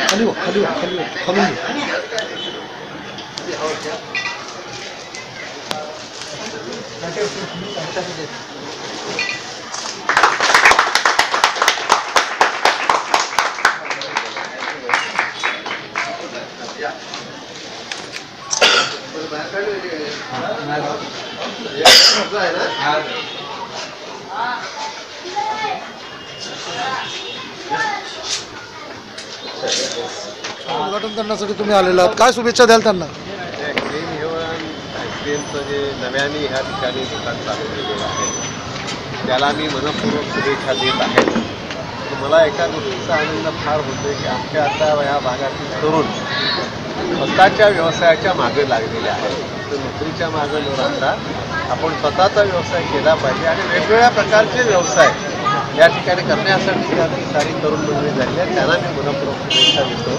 खाली हो, खाली हो, खाली हो, खाली उद्घाटन करण्यासाठी तुम्ही आलेला आहात, काय शुभेच्छा द्याल त्यांना? क्रीम हेवन आईस्क्रीमचं जे नव्याने ह्या ठिकाणी दुकान चालू केलेलं आहे त्याला मी मनपूर्वक शुभेच्छा देत आहे. मला एका गोष्टीचा आनंद फार होतो की आमच्या आता या भागातील तरुण स्वतःच्या व्यवसायाच्या मागे लागलेले आहेत. तर नोकरीच्या मागे न राहता आपण स्वतःचा व्यवसाय केला पाहिजे आणि वेगवेगळ्या प्रकारचे व्यवसाय या ठिकाणी करण्यासाठी सारी तरुण मंडळी झाली आहे. त्यांना मी मनपूर्वक शुभेच्छा देतो.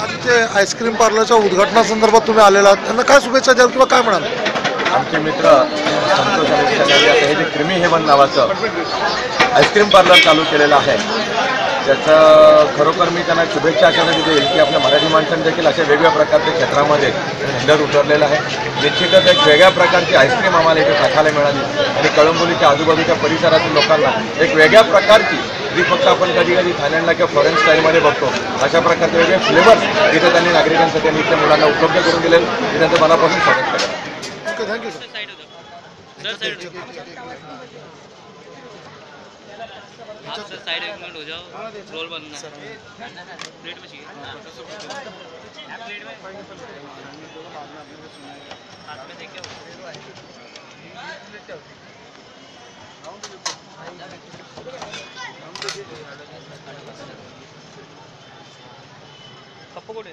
आज ते आईस्क्रीम पार्लरच्या उद्घाटनासंदर्भात तुम्ही आलेला आहात, त्यांना काय शुभेच्छा द्याल किंवा काय म्हणाल? आमचे मित्र संतोष हे जे क्रीमी हेवन नावाचं आईस्क्रीम पार्लर चालू केलेलं आहे त्याचं खरोखर मी त्यांना शुभेच्छा अशासाठी देईल की आपल्या मराठी माणसांनी देखील अशा वेगवेगळ्या प्रकारच्या क्षेत्रामध्ये धंद्यात उतरलेलं आहे. निश्चितच एक वेगळ्या प्रकारची आईस्क्रीम आम्हाला इथे खायला मिळाली आणि कळंबोलीच्या आजूबाजूच्या परिसरातील लोकांना एक वेगळ्या प्रकारची जी फक्त आपण कधी कधी थायलंडला किंवा फॉरेन स्टाईलमध्ये बघतो अशा प्रकारचे वेगळे फ्लेवर्स इथे त्यांनी नागरिकांसाठी त्यांनी इथल्या मुलांना उपलब्ध करून दिले. मी त्यांचं मनापासून स्वागत करतो. Thank you sir. आप सर साइड एक मिनट हो जाओ, रोल बनना प्लेट में चाहिए प्लेट में हाथ में देखे कप्पू कोटे